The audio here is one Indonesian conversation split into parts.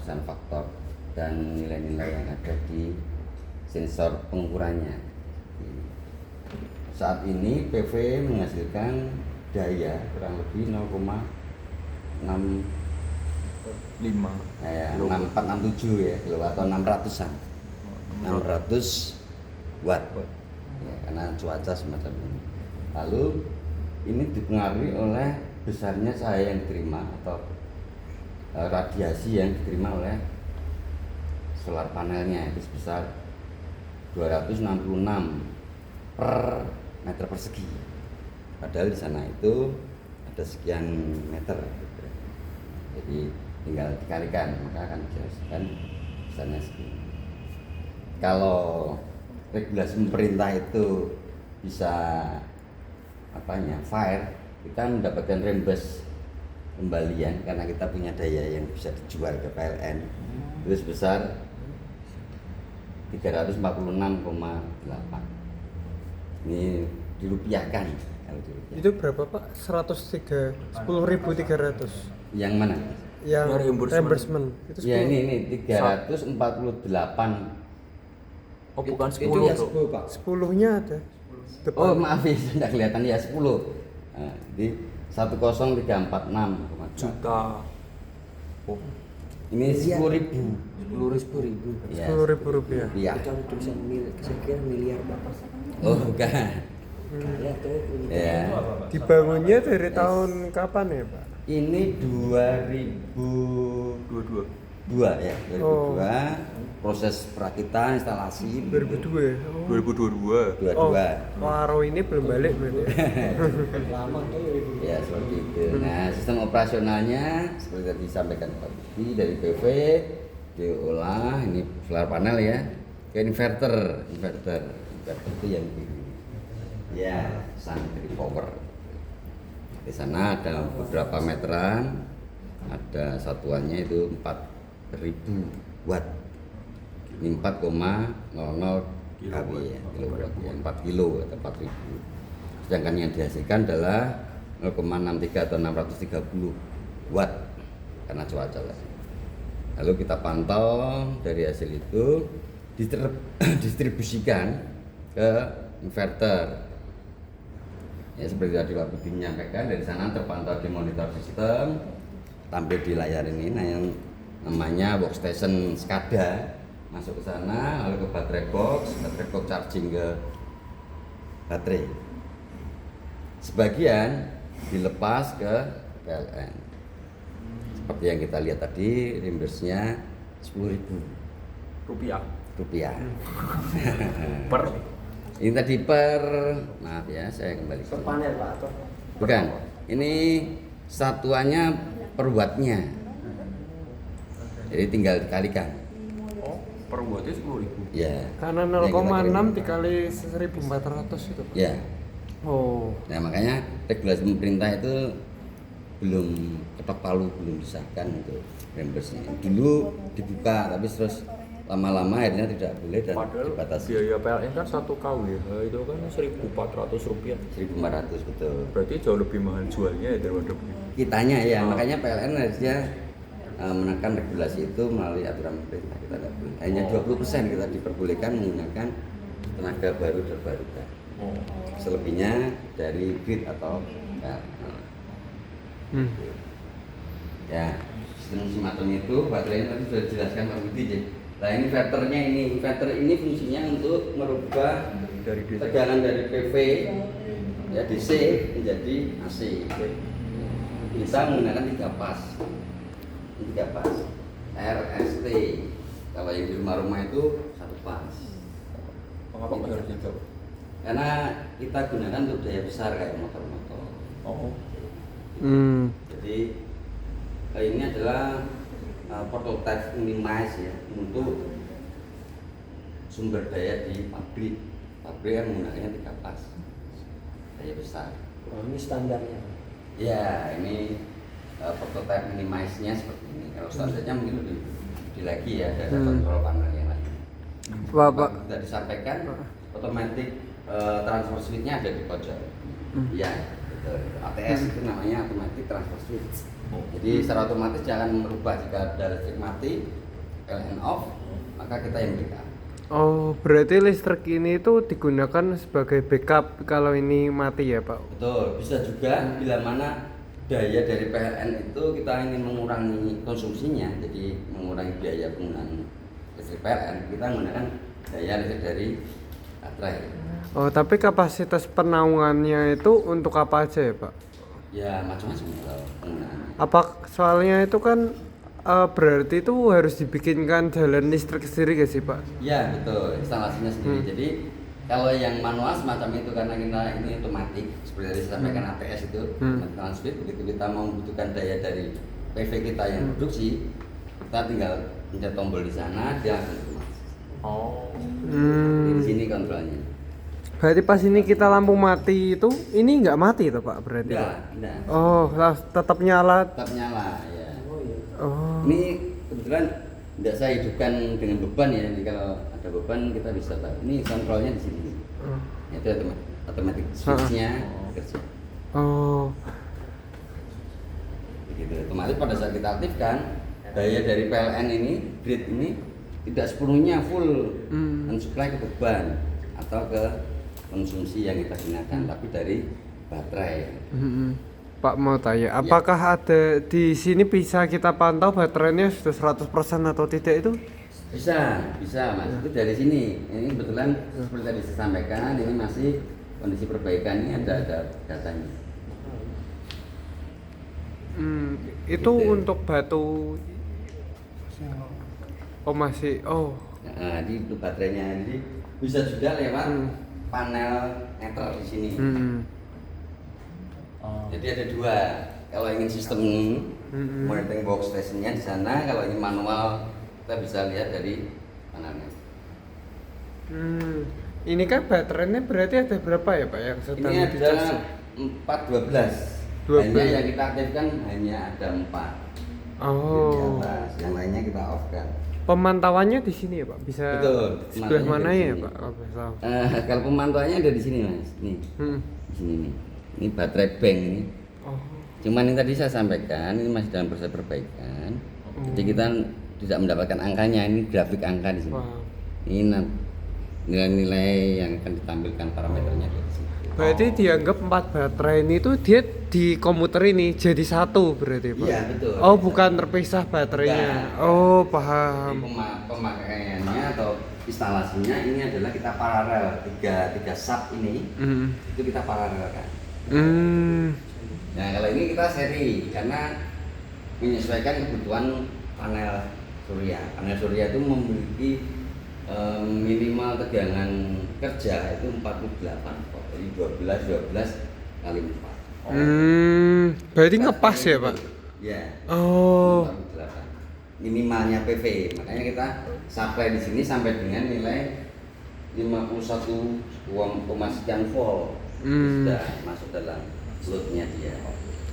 penguasaan faktor dan nilai-nilai yang ada di sensor pengukurannya. Saat ini PV menghasilkan daya kurang lebih 6467 ya kilo atau 600-an 600 watt ya, karena cuaca semacam ini. Lalu ini dipengaruhi oleh besarnya cahaya yang diterima atau radiasi yang diterima oleh solar panelnya itu sebesar 266 per meter persegi. Padahal di sana itu ada sekian meter. Jadi tinggal dikalikan maka akan dihasilkan besarnya segini. Kalau regulasi pemerintah itu bisa fair, kita mendapatkan reimburse kembalian karena kita punya daya yang bisa dijual ke PLN itu sebesar 346,8. Ini dirupiahkan. Itu berapa Pak? 10.300. Yang mana? Yang reimbursement. Itu 10. Ya ini 348. Oh bukan 10 itu ya 10 Pak. 10-nya ada. Depan. Oh maaf ya, tidak kelihatan ya 10. Nah, di 10346 juta. Oh, ini 10.000. 10.000. Ya, 10.000 rupiah. Iya. Itu ada tulisan saya kira miliar Pak. Oh bukan. Ya tuh. Ya. Dibangunnya dari tahun kapan ya Pak? Ini 2002 ya, 2002. Oh. Proses perakitan instalasi 2002 ya? Oh. 2022. 22. Oh, Waro ini belum balik berarti ya? Lama tuh ya. Ya seperti itu. Nah sistem operasionalnya seperti tadi disampaikan Pak Budi dari PV diolah ini solar panel ya ke inverter itu yang ini ya Santri Power. Di sana ada beberapa meteran, ada satuannya itu 4000 watt. Ini 4,00 kW ya, kilowatt ya, 4 kilo atau 4000. Sedangkan yang dihasilkan adalah 0,63 atau 630 watt karena cuaca tadi. Lalu kita pantau dari hasil itu distribusikan ke inverter. Ya seperti tadi Pak Budi menyampaikan, dari sana terpantau di monitor sistem, tampil di layar ini. Nah yang namanya workstation SCADA masuk ke sana, lalu ke baterai box charging ke baterai. Sebagian dilepas ke PLN. Seperti yang kita lihat tadi, reimburse-nya 10.000 Rupiah. Per. Ini tadi maaf ya, saya kembali Per panel Pak atau? bukan, ini satuannya per wattnya, jadi tinggal dikalikan Oh, per wattnya 10.000. ya. Karena Yang kita 0,6 kirim. dikali 1.400 itu Pak? Ya, Oh. nah makanya regulasi pemerintah itu belum ketok palu, belum disahkan untuk reimburse-nya. Dulu dibuka tapi terus lama-lama akhirnya tidak boleh dan Padahal dibatasi. biaya PLN kan 1 kW itu kan 1.400 rupiah. 1.400 betul. Berarti jauh lebih mahal jualnya ya daripada beli. Kitanya ya, makanya PLN harusnya menekan regulasi itu melalui aturan pemerintah. Kita tidak boleh. Hanya 20% kita diperbolehkan menggunakan tenaga baru terbarukan. Oh. Selebihnya dari grid atau ya sistem semacam itu. Baterai tadi sudah dijelaskan Pak Budi. Nah inverter ini fungsinya untuk merubah Dari DC. tegangan dari PV ya DC menjadi AC. Bisa menggunakan 3 pas RST. Kalau yang di rumah-rumah itu 1 pas. Mengapa kok harus itu? Karena kita gunakan untuk daya besar kayak motor-motor. Oh. Jadi ini adalah prototipe minimize ya untuk sumber daya di pabrik yang menggunakannya 3 pas daya besar. Oh, ini standarnya. Ya ini prototipe minimize-nya seperti ini. Kalau standarnya mungkin lebih lagi ya, ada kontrol panel yang lain. Bapak Sudah disampaikan otomatis transfer switch-nya ada di pojok. Ya. Betul. ATS itu namanya automatic transfer switch. Jadi secara otomatis dia akan merubah jika ada listrik mati, PLN off, maka kita yang backup. Oh, berarti listrik ini itu digunakan sebagai backup kalau ini mati ya, Pak? Betul, bisa juga bila mana daya dari PLN itu kita ingin mengurangi konsumsinya, jadi mengurangi biaya penggunaan listrik PLN, kita menggunakan daya listrik dari baterai. Oh, tapi kapasitas penaungannya itu untuk apa aja ya, Pak? Ya macam-macam kalau penggunaannya. Apa soalnya itu kan berarti itu harus dibikinkan jalan listrik sendiri gak sih, Pak? Ya betul, instalasinya sendiri. Jadi kalau yang manual semacam itu karena kita ini otomatis seperti tadi saya sampaikan ATS itu transfer, begitu kita mau membutuhkan daya dari PV kita yang produksi, kita tinggal pencet tombol di sana, dia langsung otomatis. Oh. Di sini kontrolnya. Berarti pas ini kita lampu mati itu ini nggak mati tuh, Pak, berarti? Enggak. Oh, tetap nyala. Tetap nyala ya. Oh. Ini kebetulan tidak saya hidupkan dengan beban ya. Jadi kalau ada beban kita bisa tahu. Ini kontrolnya di sini. Itu otomatis switch-nya kerja. Oh. Begitu. Otomatis pada saat kita aktifkan daya dari PLN ini, grid ini tidak sepenuhnya full mensuplai ke beban atau ke konsumsi yang kita gunakan, tapi dari baterai. Pak mau tanya, apakah ada di sini bisa kita pantau baterainya sudah 100% atau tidak itu? Bisa Mas. Itu dari sini. Ini kebetulan seperti tadi saya sampaikan, ini masih kondisi perbaikan, ini ada datanya. Itu Gitu. untuk batu. Oh masih. Oh. Nah, ini untuk baterainya. Jadi bisa juga lewat panel netral di sini. Jadi ada dua. Kalau ingin sistem monitoring box stationnya di sana, kalau ingin manual kita bisa lihat dari panelnya. Ini kan baterainya berarti ada berapa ya, Pak, yang sedang Ini ada dicas? 412. 12. Hanya yang kita aktifkan hanya ada 4. Di Oh. atas, yang lainnya kita off kan. Pemantauannya di sini ya, Pak? Bisa Betul, sebelah pemantauannya mana di ya, sini. Pak? Kalau bisa tahu. Kalau pemantauannya ada di sini Mas. Nih, di sini nih. Ini baterai bank ini. Oh. Cuman yang tadi saya sampaikan ini masih dalam proses perbaikan. Jadi kita tidak mendapatkan angkanya, ini grafik angka di sini. Wow. Ini nilai-nilai yang akan ditampilkan parameternya di sini. Berarti dianggap 4 baterai ini tuh dia di komputer ini jadi satu berarti, Pak? Iya, betul. Oh, bukan terpisah baterainya. Bukan. Oh, Jadi paham. pemakaiannya atau instalasinya ini adalah kita paralel tiga sub ini itu kita paralelkan. Nah kalau ini kita seri karena menyesuaikan kebutuhan panel surya. Panel surya itu memiliki minimal tegangan kerja itu 48 volt. Jadi 12 kali 4. Berarti ngepas ya, Pak? Ya. Oh. 48. Minimalnya PV. Makanya kita supply di sini sampai dengan nilai 51, sekian volt. Sudah masuk dalam loadnya dia.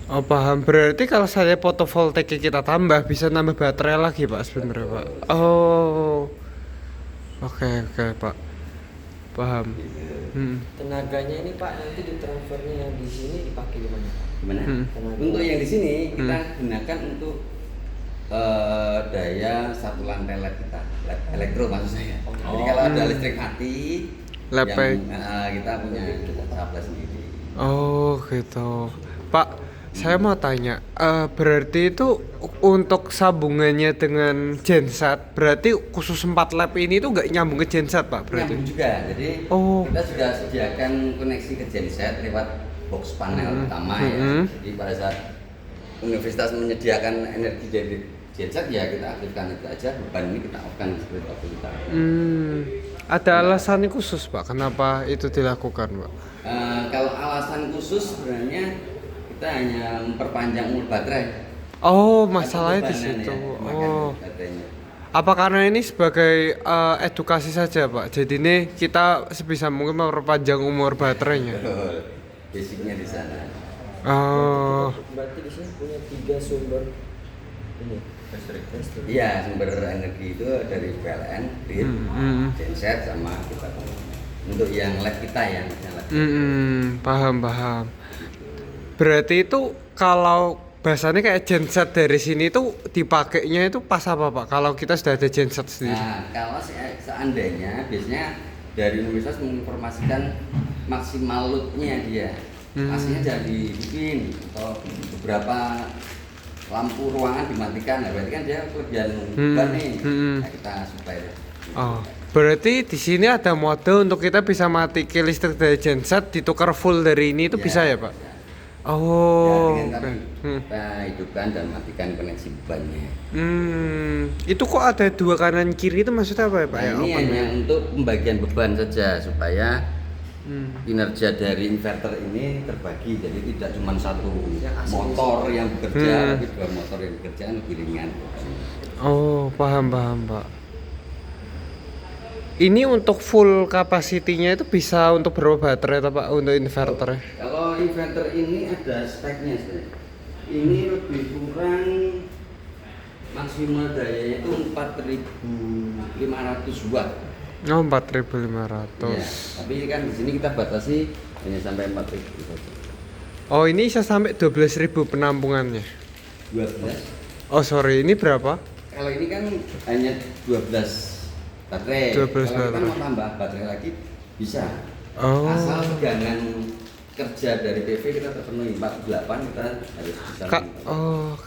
Oh, paham. Berarti kalau saya fotovoltaik kita tambah bisa nambah baterai lagi, Pak, sebenarnya, Pak. Oh. Oke, Pak. Paham. Tenaganya ini Pak nanti ditransfernya yang di sini dipakai gimana Pak? Gimana? Tenaga. Untuk yang di sini kita gunakan untuk daya satu lantai lab kita, lab elektro maksud saya. Jadi kalau ada listrik mati, Lab kita punya supply sendiri. Oh, gitu. Pak, saya mau tanya, berarti itu untuk sambungannya dengan genset, berarti khusus 4 lab ini tuh nggak nyambung ke genset, Pak, berarti? Nyambung juga. Jadi kita sudah sediakan koneksi ke genset lewat box panel utama ya. Jadi pada saat universitas menyediakan energi dari genset ya kita aktifkan itu aja, beban ini kita off-kan seperti waktu kita. Ada alasan khusus, Pak, kenapa itu dilakukan, Pak? Kalau alasan khusus sebenarnya kita hanya memperpanjang umur baterai. Oh, masalahnya di Kebebanan situ. ya, Oh. baterainya. Apa karena ini sebagai edukasi saja, Pak? Jadi ini kita sebisa mungkin memperpanjang umur baterainya. Betul. Basicnya di sana. Oh. Berarti di sini punya 3 sumber ini listrik. Iya, sumber energi itu dari PLN, grid, genset sama kita. Untuk yang lab kita ya, yang lab. Paham. Berarti itu kalau bahasanya kayak genset dari sini tuh dipakainya itu pas apa Pak? Kalau kita sudah ada genset sendiri. Nah, kalau seandainya biasanya dari universitas menginformasikan maksimal load-nya dia. Aslinya jangan dibikin atau beberapa lampu ruangan dimatikan. Nah, berarti kan dia kelebihan beban nih. Nah, kita supply. Oh, berarti di sini ada mode untuk kita bisa matikan listrik dari genset ditukar full dari ini itu Ya, bisa ya Pak? bisa. Oh, Ya, dengan oke. kita hidupkan dan matikan koneksi bebannya. Itu kok ada dua kanan kiri itu maksudnya apa ya Pak? Nah, Ya, ini open hanya ya? untuk pembagian beban saja supaya kinerja dari inverter ini terbagi, jadi tidak cuma satu Yang asli motor yang bekerja, tapi dua motor yang bekerja kan lebih ringan. Oh, paham Pak. Ini untuk full kapasitinya itu bisa untuk berapa baterai atau Pak untuk inverternya? Kalau inverter ini ada speknya sebenarnya. Ini lebih kurang maksimal dayanya itu 4.500 watt. Oh, 4.500. Ya, tapi kan di sini kita batasi hanya sampai 4.000 saja. Oh, ini bisa sampai 12.000 penampungannya. 12. Oh, sorry, ini berapa? Kalau ini kan hanya 12 baterai. 12 Kalau kita baterai. mau tambah baterai lagi bisa. Oh. Asal tegangan kerja dari PV kita terpenuhi 48 kita harus bisa.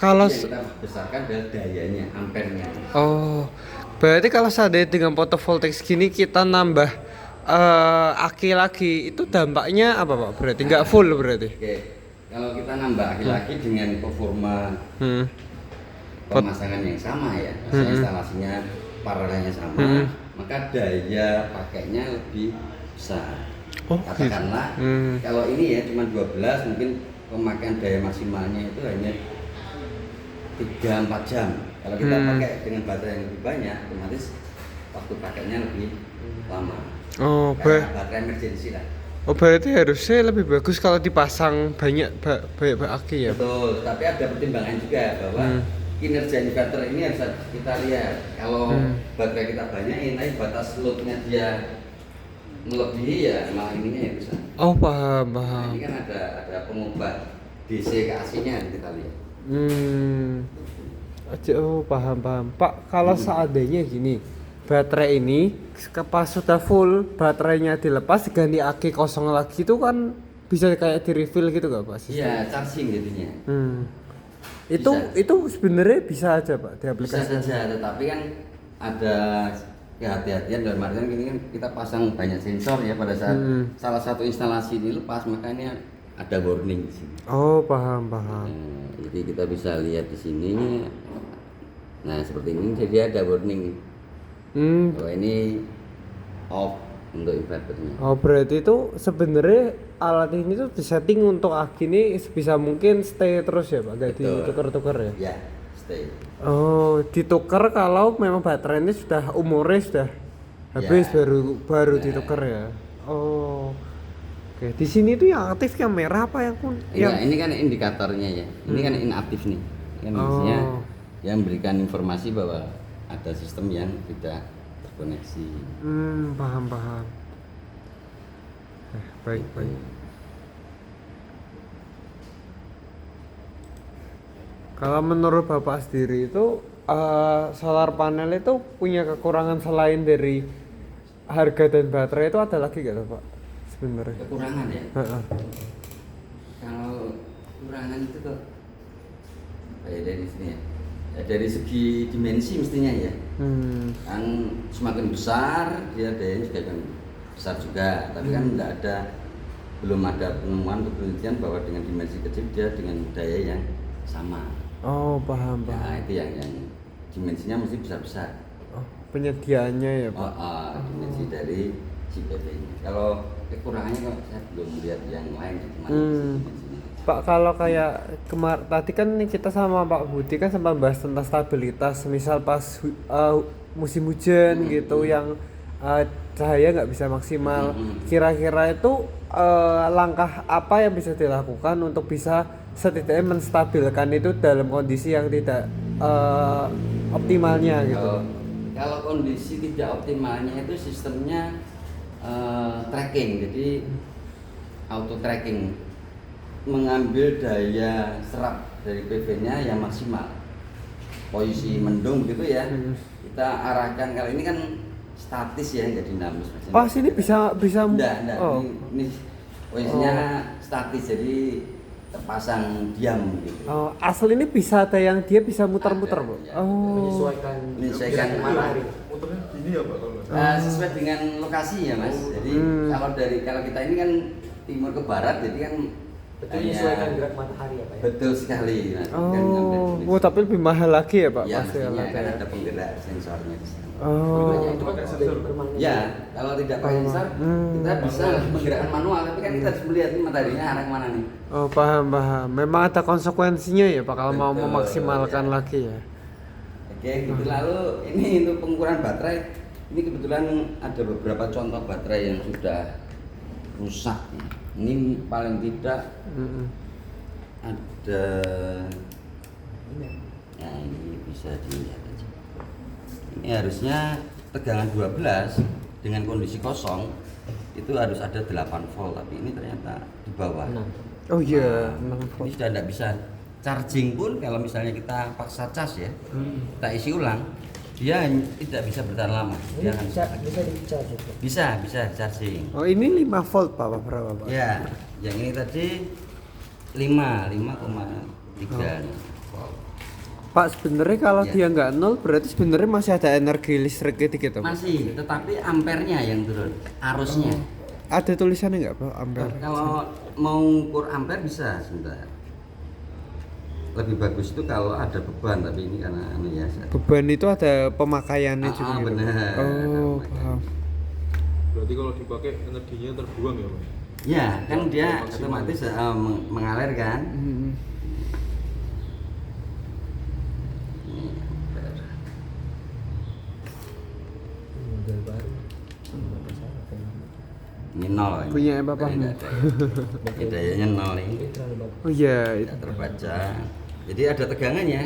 Kalau yang kita besarkan adalah dayanya, ampernya. Oh, berarti kalau seandainya dengan fotovoltaik segini kita nambah aki lagi itu dampaknya apa Pak? Berarti nggak full berarti? Oke. Kalau kita nambah lagi dengan performa Hmm. pemasangan yang sama ya, misalnya instalasinya paralelnya sama, maka daya pakainya lebih besar. Oh, Katakanlah kalau ini ya cuma 12, mungkin pemakaian daya maksimalnya itu hanya 3-4 jam. Kalau kita pakai dengan baterai yang lebih banyak, otomatis waktu pakainya lebih lama. Oh, Karena baterai emergency lah. berarti harusnya lebih bagus kalau dipasang banyak aki ya. Betul, tapi ada pertimbangan juga bahwa kinerja inverter ini harus kita lihat. Kalau baterai kita banyakin, tapi batas loadnya dia melebihi ya malah ininya ya bisa. Oh, paham. Nah, ini kan ada pengubah DC ke AC-nya kita lihat. Oh, paham. Pak, kalau seandainya gini, baterai ini pas sudah full, baterainya dilepas diganti aki kosong lagi itu kan bisa kayak di refill gitu gak Pak? Iya, charging jadinya. Itu sebenarnya bisa aja Pak di Bisa aplikasi. saja, tetapi kan ada kehati-hatian dalam artian ini kan kita pasang banyak sensor ya pada saat salah satu instalasi ini lepas, makanya ada warning di sini. Oh, paham. Jadi kita bisa lihat di sini. Nah, seperti ini jadi ada warning bahwa ini off untuk inverternya. Oh, berarti itu sebenarnya alat ini tuh disetting untuk aki ini sebisa mungkin stay terus ya Pak, gak Betul. ditukar-tukar ya? Ya, stay. Oh, ditukar kalau memang baterai ini sudah umurnya sudah habis Ya. baru ditukar ya. Oh. Oke, di sini tuh yang aktif yang merah apa yang Ya, ini kan indikatornya ya. Ini kan inaktif nih. Kan isinya yang memberikan informasi bahwa ada sistem yang tidak terkoneksi. paham. Baik. Kalau menurut Bapak sendiri itu solar panel itu punya kekurangan selain dari harga dan baterai itu ada lagi gak Pak sebenarnya? Kekurangan ya. Heeh. Kalau kekurangan itu kok kayak dari sini ya. Ya, dari segi dimensi mestinya ya. Kan semakin besar dia dayanya juga kan besar juga, tapi kan belum ada penemuan atau penelitian bahwa dengan dimensi kecil dia dengan daya yang sama. Oh, paham. Nah, itu yang dimensinya mesti besar. Oh, penyediaannya ya Pak. Dimensi dari si PV-nya. Kalau kekurangannya kok saya belum lihat yang lain, cuma dimensinya. Pak, kalau kayak tadi kan kita sama Pak Budi kan sempat bahas tentang stabilitas, misal pas musim hujan gitu yang cahaya nggak bisa maksimal. Kira-kira itu langkah apa yang bisa dilakukan untuk bisa setidaknya menstabilkan itu dalam kondisi yang tidak optimalnya gitu? Kalau kondisi tidak optimalnya itu sistemnya tracking, jadi auto tracking. mengambil daya serap dari PV-nya yang maksimal. Posisi mendung begitu ya. Kita arahkan, kalau ini kan statis ya, nggak dinamis. Oh, sini bisa Enggak, oh. ini posisinya statis, jadi terpasang diam gitu. Oh, asal ini bisa ada yang dia bisa muter-muter, Ada, Bu. ya. Oh. Menyesuaikan matahari. Muternya gini ya Pak kalau? Sesuai dengan lokasi ya Mas. Jadi kalau kita ini kan timur ke barat, jadi kan Betul menyesuaikan gerak matahari ya Pak ya. betul sekali Mas. Kan ngambil Oh, jenis. oh, tapi lebih mahal lagi ya, Pak? Ya, Pasti mestinya alatnya. kan ada penggerak sensornya di sana. Oh. Itu kan sudah permanen. Ya, kalau tidak pakai sensor, kita bisa menggerakkan manual, tapi kan kita harus melihat nih mataharinya arah kemana nih. Oh, paham. Memang ada konsekuensinya ya, Pak, kalau mau Betul, memaksimalkan ya. lagi ya. Oke, gitu. Lalu ini untuk pengukuran baterai, ini kebetulan ada beberapa contoh baterai yang sudah rusak. Ini paling tidak ada, nah ini bisa dilihat aja. Ini harusnya tegangan 12 dengan kondisi kosong itu harus ada 8 volt, tapi ini ternyata di bawah. Oh iya, Ini sudah tidak bisa charging pun. Kalau misalnya kita paksa cas ya, kita isi ulang, dia tidak bisa bertahan lama. Ini Dia akan bisa di-charge itu. bisa charging. Oh, ini 5 volt, Pak, apa berapa, Pak? Ya, yang ini tadi 5,3. Pak, sebenarnya kalau Ya. dia nggak nol berarti sebenarnya masih ada energi listrik gitu, Pak? Masih, tetapi ampernya yang turun, arusnya. Ada tulisannya nggak, Pak, ampere? Kalau mau ukur ampere bisa sebentar. Lebih bagus itu kalau ada beban, tapi ini karena ya. Beban itu ada pemakaiannya juga gitu, Pak? Benar. Oh, paham. Berarti kalau dipakai energinya terbuang ya Pak? Ya, kan dia Maksimal. otomatis mengalir kan. Ini ampere. Model baru. Bapak saya pakai ini. Ini nol. ini. Punya bapakmu. Ini nggak ada. Ini dayanya nol ini. Ini terlalu bagus. Oh iya, itu. Tidak terbaca. Jadi ada tegangannya.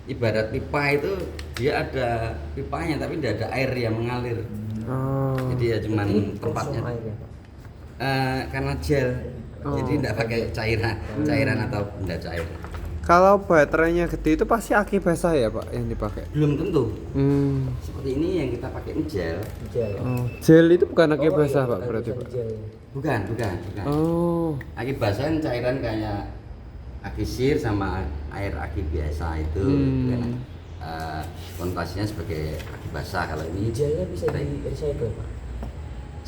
Ibarat pipa itu dia ada pipanya tapi tidak ada air yang mengalir. Oh. Jadi ya cuman Ini tempatnya. kosong air ya Pak. Karena gel. Jadi tidak pakai cairan atau benda cair. Kalau baterainya gede itu pasti aki basah ya, Pak, yang dipakai? Belum tentu. Hmm. Seperti ini yang kita pakai ini gel. Gel. Oh, gel itu bukan aki basah, iya, Pak, berarti, bisa Pak? gel. Bukan. Oh. Aki basah kan cairan kayak aki sir sama air aki biasa itu. Kan, konotasinya sebagai aki basah. Kalau ini Gelnya bisa di recycle Pak.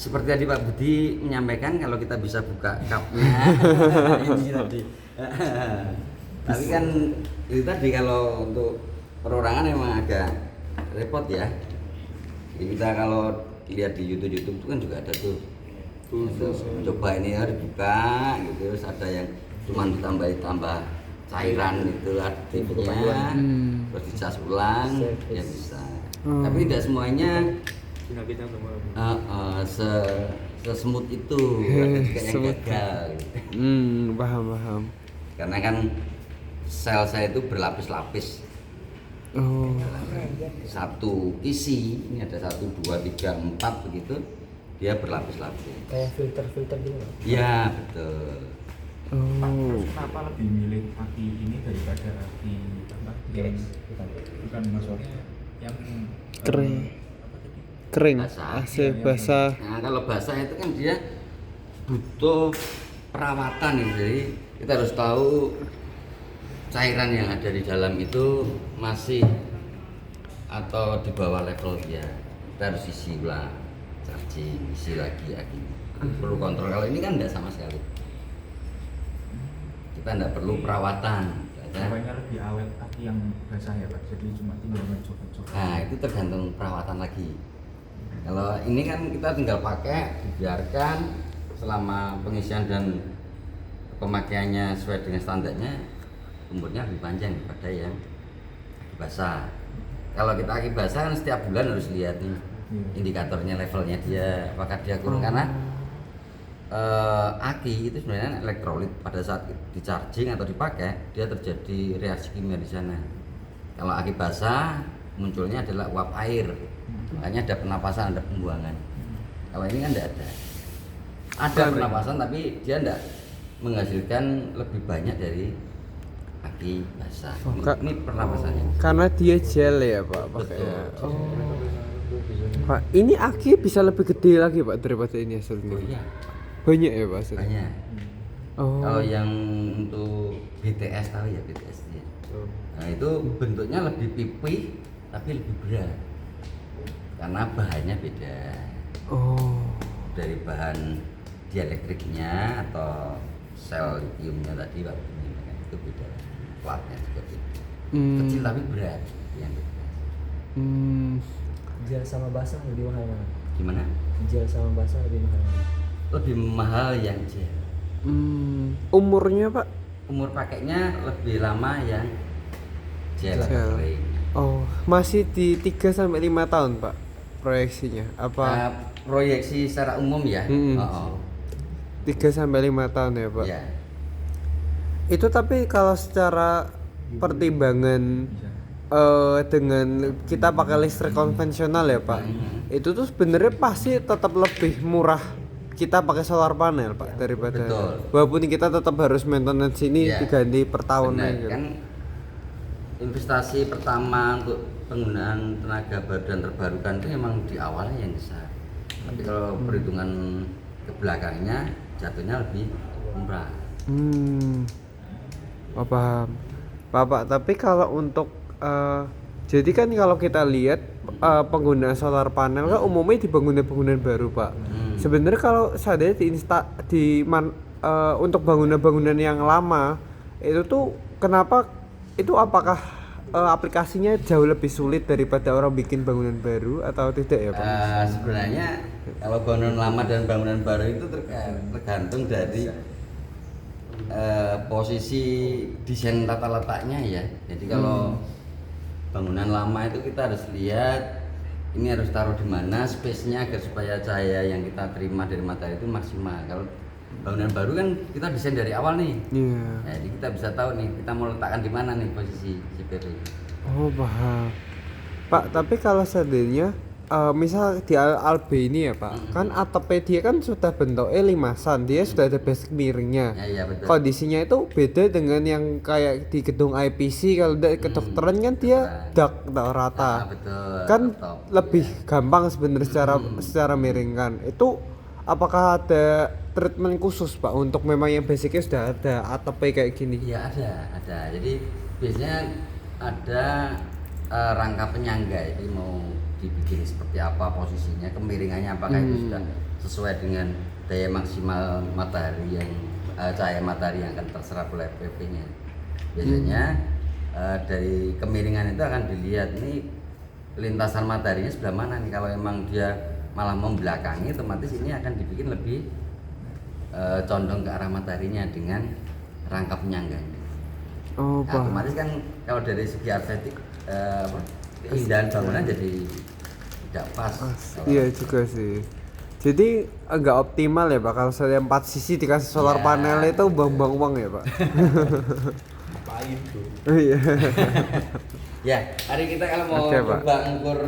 seperti tadi Pak Budi menyampaikan, kalau kita bisa buka cupnya ini tadi. Tapi kan itu tadi kalau untuk perorangan memang agak repot ya. Jadi kita kalau lihat di YouTube itu kan juga ada tuh. Coba ini ya dibuka gitu, terus ada yang cuma ditambah cairan itu aktifnya, terus dicas ulang ya bisa. Tapi tidak semuanya Penyakitnya sama. Sesemut itu, ada juga yang Semut. gagal gitu. Paham. Karena kan sel saya itu berlapis-lapis. Oh. Satu isi ini ada 1, 2, 3, 4 begitu, dia berlapis-lapis. Kayak filter gitu Pak. Ya betul. Oh. Kenapa lebih milih aki ini daripada aki apa? Bukan maksudnya yang Kering. Basah. AC basah. Nah kalau basah itu kan dia butuh perawatan ya. Jadi kita harus tahu cairan yang ada di dalam itu masih atau di bawah level dia. Kita harus isi ulang, charging, isi lagi. Perlu kontrol. Kalau ini kan tidak sama sekali. Kita tidak perlu perawatan. Apanya lebih awet aki yang basah ya Pak? Jadi cuma tinggal ngecok-ngecok. Nah itu tergantung perawatan lagi. Kalau ini kan kita tinggal pakai, dibiarkan selama pengisian dan pemakaiannya sesuai dengan standarnya, umurnya lebih panjang daripada yang aki basah. Kalau kita aki basah kan setiap bulan harus lihat nih indikatornya, levelnya dia apakah dia kurang, karena aki itu sebenarnya elektrolit. Pada saat di charging atau dipakai dia terjadi reaksi kimia di sana. Kalau aki basah munculnya adalah uap air, makanya ada penapasan, ada pembuangan. Kalau ini kan tidak ada. Ada penapasan tapi dia tidak menghasilkan lebih banyak dari aki basah. Oh, Ini pernapasannya. Karena dia gel ya Pak pakainya. Betul. Pak, ini aki bisa lebih gede lagi Pak daripada ini hasilnya. Oh iya, Banyak ya Pak hasilnya. banyak. Oh. Kalau yang untuk BTS tahu ya BTS ya. Nah itu bentuknya lebih pipih tapi lebih berat karena bahannya beda. Oh. Dari bahan dielektriknya atau sel lithiumnya tadi waktu ini itu beda, platnya juga beda. Kecil tapi berat yang BTS. Gel sama basah lebih mahal mana? Gimana? Gel sama basah lebih mahal mana? Lebih mahal yang gel. Umurnya Pak? Umur pakainya lebih lama yang gel. Gel. kering. Oh, masih di 3 sampai 5 tahun Pak proyeksinya. Apa Nah, proyeksi secara umum ya. Oh, 3 sampai 5 tahun ya Pak? ya. Itu tapi kalau secara pertimbangan dengan kita pakai listrik konvensional ya Pak, itu tuh sebenarnya pasti tetap lebih murah kita pakai solar panel Pak daripada. Betul. Walaupun kita tetap harus maintenance ini Ya. diganti per tahunnya Benar, gitu. kan investasi pertama untuk penggunaan tenaga baru dan terbarukan itu memang di awalnya yang besar. Tapi kalau perhitungan ke belakangnya jatuhnya lebih murah. Oh, paham. Pak, tapi kalau untuk jadi kan kalau kita lihat penggunaan solar panel kan umumnya di bangunan-bangunan baru Pak. Sebenarnya kalau saya untuk bangunan-bangunan yang lama itu tuh kenapa itu apakah aplikasinya jauh lebih sulit daripada orang bikin bangunan baru atau tidak ya Pak? Sebenarnya kalau bangunan lama dan bangunan baru itu tergantung dari posisi desain tata letaknya ya. Jadi kalau bangunan lama itu kita harus lihat ini harus taruh di mana space-nya agar supaya cahaya yang kita terima dari matahari itu maksimal. Kalau bangunan baru kan kita desain dari awal nih. Iya. Nah, jadi kita bisa tahu nih kita mau letakkan di mana nih posisi CPV. Oh paham. Pak, tapi kalau seandainya misal di Albe ini ya Pak, kan atapnya dia kan sudah bentuknya limasan, dia sudah ada basic miringnya. Ya betul. Kondisinya itu beda dengan yang kayak di gedung IPC, kalau di kedokteran kan dia dak rata. Betul. Kan Top, lebih ya. gampang sebenarnya secara miring kan. Itu apakah ada treatment khusus Pak untuk memang yang basicnya sudah ada atapnya kayak gini? Iya ada. Jadi biasanya ada rangka penyangga, jadi mau dibikin seperti apa posisinya, kemiringannya apakah itu sudah sesuai dengan daya maksimal matahari yang cahaya matahari yang akan terserap oleh PV-nya. Biasanya dari kemiringan itu akan dilihat ini lintasan mataharinya sebelah mana nih. Kalau emang dia malah membelakangi, otomatis ini akan dibikin lebih condong ke arah mataharinya dengan rangka penyangganya. Oh, Nah, otomatis kan kalau dari segi estetik keindahan bangunan jadi tidak pas. Iya juga sih. Jadi agak optimal ya Pak kalau saya 4 sisi dikasih solar Iya, panel itu buang-buang uang ya Pak. Ngapain tuh? Oh iya. Ya, hari kita kalau mau Oke, Pak. coba ngukur